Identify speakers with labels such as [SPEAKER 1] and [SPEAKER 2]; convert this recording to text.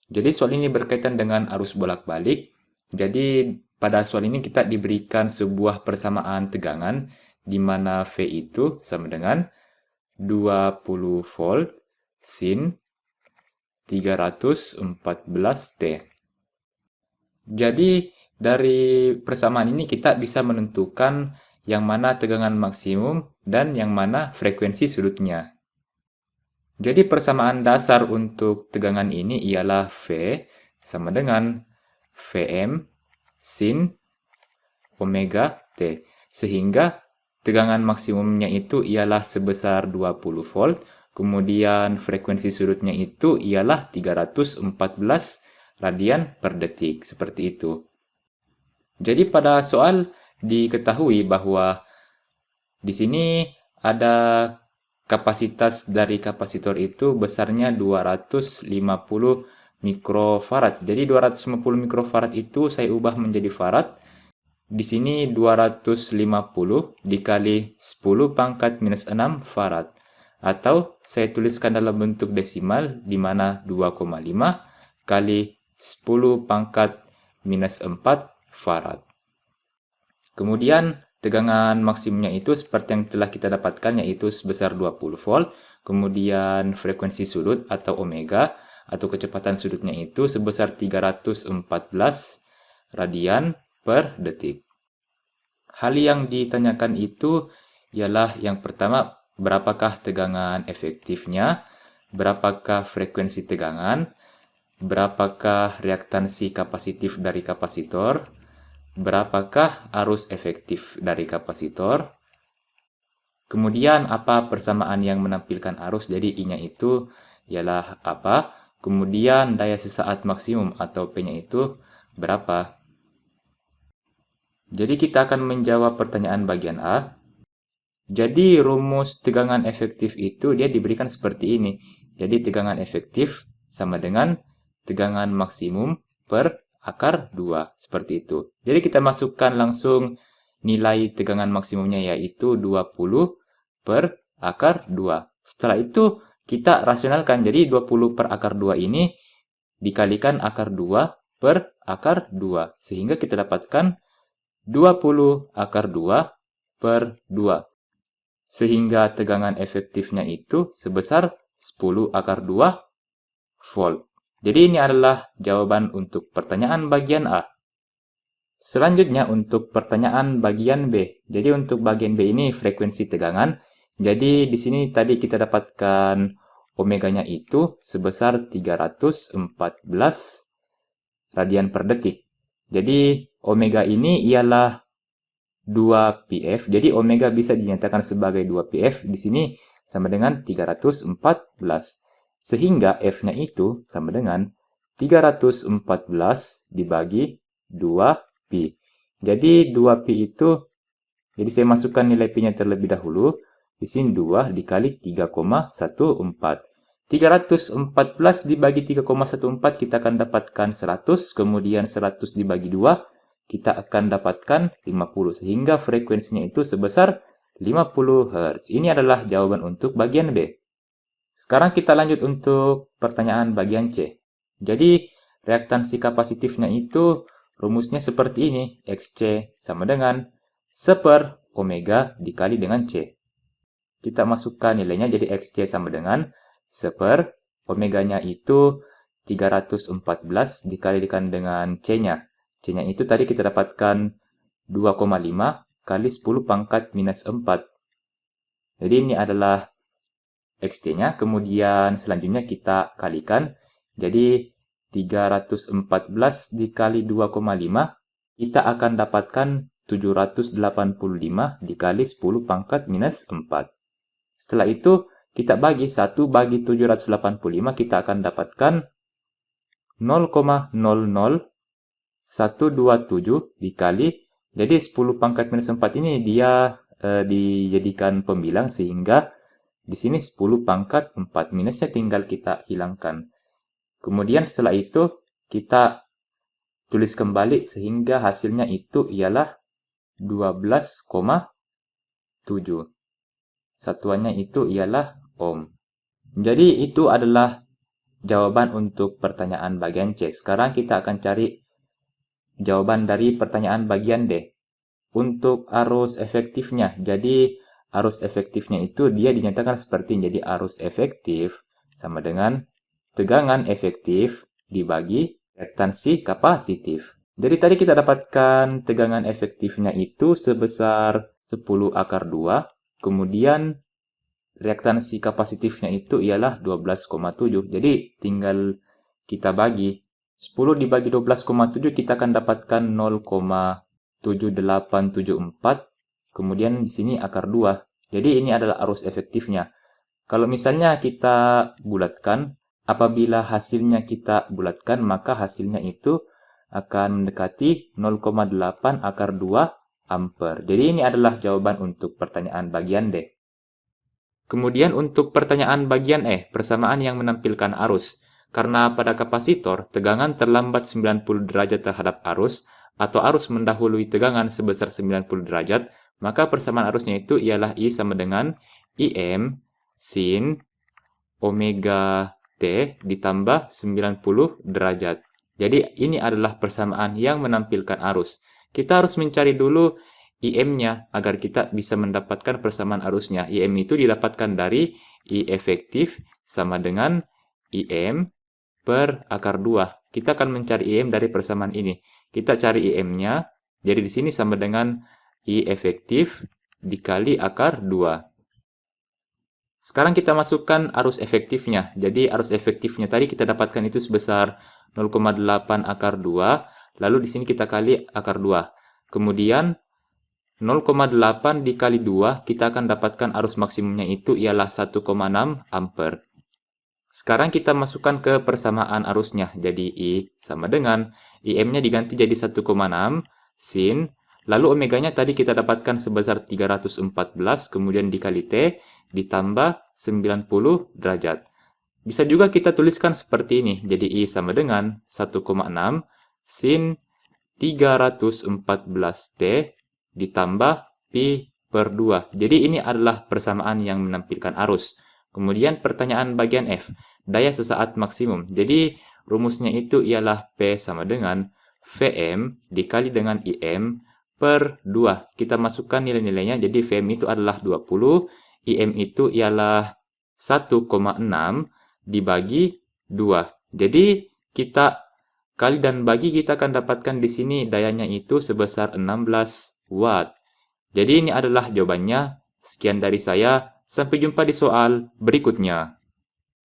[SPEAKER 1] Jadi soal ini berkaitan dengan arus bolak-balik. Jadi pada soal ini kita diberikan sebuah persamaan tegangan di mana V itu sama dengan 20 volt sin 314 T. Jadi dari persamaan ini kita bisa menentukan yang mana tegangan maksimum dan yang mana frekuensi sudutnya. Jadi persamaan dasar untuk tegangan ini ialah V sama dengan Vm sin omega T. Sehingga tegangan maksimumnya itu ialah sebesar 20 volt, kemudian frekuensi sudutnya itu ialah 314 radian per detik, seperti itu. Jadi pada soal diketahui bahwa di sini ada kapasitas dari kapasitor itu besarnya 250 mikrofarad. Jadi 250 mikrofarad itu saya ubah menjadi farad. Di sini 250 dikali 10 pangkat minus 6 farad. Atau saya tuliskan dalam bentuk desimal di mana 2,5 kali 10 pangkat minus 4 farad. Kemudian tegangan maksimumnya itu seperti yang telah kita dapatkan, yaitu sebesar 20 volt. Kemudian frekuensi sudut atau omega atau kecepatan sudutnya itu sebesar 314 radian per detik. Hal yang ditanyakan itu ialah yang pertama, berapakah tegangan efektifnya, berapakah frekuensi tegangan, berapakah reaktansi kapasitif dari kapasitor, berapakah arus efektif dari kapasitor, kemudian apa persamaan yang menampilkan arus, jadi I-nya itu ialah apa, kemudian daya sesaat maksimum atau P-nya itu berapa. Jadi kita akan menjawab pertanyaan bagian A. Jadi rumus tegangan efektif itu dia diberikan seperti ini. Jadi tegangan efektif sama dengan tegangan maksimum per akar 2, seperti itu. Jadi kita masukkan langsung nilai tegangan maksimumnya, yaitu 20 per akar 2. Setelah itu kita rasionalkan, jadi 20 per akar 2 ini dikalikan akar 2 per akar 2. Sehingga kita dapatkan 20 akar 2 per 2. Sehingga tegangan efektifnya itu sebesar 10 akar 2 volt. Jadi ini adalah jawaban untuk pertanyaan bagian A. Selanjutnya untuk pertanyaan bagian B. Jadi untuk bagian B ini frekuensi tegangan. Jadi di sini tadi kita dapatkan omeganya itu sebesar 314 radian per detik. Jadi omega ini ialah 2πf. Jadi omega bisa dinyatakan sebagai 2πf. Di sini sama dengan 314. Sehingga F-nya itu sama dengan 314 dibagi 2pi. Jadi 2pi itu, jadi saya masukkan nilai pi-nya terlebih dahulu. Di sini 2 dikali 3,14. 314 dibagi 3,14 kita akan dapatkan 100, kemudian 100 dibagi 2 kita akan dapatkan 50, sehingga frekuensinya itu sebesar 50 Hz. Ini adalah jawaban untuk bagian B. Sekarang kita lanjut untuk pertanyaan bagian C. Jadi reaktansi kapasitifnya itu rumusnya seperti ini. Xc sama dengan 1/, omega dikali dengan C. Kita masukkan nilainya, jadi Xc sama dengan 1/, omeganya itu 314 dikalikan dengan C-nya. C-nya itu tadi kita dapatkan 2,5 kali 10 pangkat minus 4. Jadi ini adalah Xc-nya, kemudian selanjutnya kita kalikan. Jadi 314 dikali 2,5, kita akan dapatkan 785 dikali 10 pangkat minus 4. Setelah itu kita bagi 1 bagi 785, kita akan dapatkan 0,00127 dikali. Jadi 10 pangkat minus 4 ini dia dijadikan pembilang, sehingga di sini 10 pangkat 4 minusnya tinggal kita hilangkan. Kemudian setelah itu kita tulis kembali sehingga hasilnya itu ialah 12,7. Satuannya itu ialah ohm. Jadi itu adalah jawaban untuk pertanyaan bagian C. Sekarang kita akan cari jawaban dari pertanyaan bagian D. Untuk arus efektifnya, jadi arus efektifnya itu dia dinyatakan seperti ini. Jadi arus efektif sama dengan tegangan efektif dibagi reaktansi kapasitif. Jadi tadi kita dapatkan tegangan efektifnya itu sebesar 10 akar 2, kemudian reaktansi kapasitifnya itu ialah 12,7. Jadi tinggal kita bagi 10 dibagi 12,7 kita akan dapatkan 0,7874. Kemudian di sini akar 2. Jadi ini adalah arus efektifnya. Kalau misalnya kita bulatkan, apabila hasilnya kita bulatkan, maka hasilnya itu akan mendekati 0,8 akar 2 ampere. Jadi ini adalah jawaban untuk pertanyaan bagian D. Kemudian untuk pertanyaan bagian E, persamaan yang menampilkan arus. Karena pada kapasitor, tegangan terlambat 90 derajat terhadap arus, atau arus mendahului tegangan sebesar 90 derajat, maka persamaan arusnya itu ialah I sama dengan IM sin omega T ditambah 90 derajat. Jadi ini adalah persamaan yang menampilkan arus. Kita harus mencari dulu IM-nya agar kita bisa mendapatkan persamaan arusnya. IM itu didapatkan dari I efektif sama dengan IM per akar 2. Kita akan mencari IM dari persamaan ini. Kita cari IM-nya, jadi di sini sama dengan I efektif dikali akar 2. Sekarang kita masukkan arus efektifnya. Jadi arus efektifnya tadi kita dapatkan itu sebesar 0,8 akar 2. Lalu di sini kita kali akar 2. Kemudian 0,8 dikali 2 kita akan dapatkan arus maksimumnya itu ialah 1,6 ampere. Sekarang kita masukkan ke persamaan arusnya. Jadi I sama dengan IM-nya diganti jadi 1,6 sin. Lalu omeganya tadi kita dapatkan sebesar 314, kemudian dikali T, ditambah 90 derajat. Bisa juga kita tuliskan seperti ini. Jadi I sama dengan 1,6 sin 314 T ditambah Pi per 2. Jadi ini adalah persamaan yang menampilkan arus. Kemudian pertanyaan bagian F, daya sesaat maksimum. Jadi rumusnya itu ialah P sama dengan Vm dikali dengan Im per 2. Kita masukkan nilai-nilainya, jadi Vm itu adalah 20, Im itu ialah 1,6 dibagi 2. Jadi kita kali dan bagi, kita akan dapatkan di sini dayanya itu sebesar 16 watt. Jadi ini adalah jawabannya. Sekian dari saya, sampai jumpa di soal berikutnya.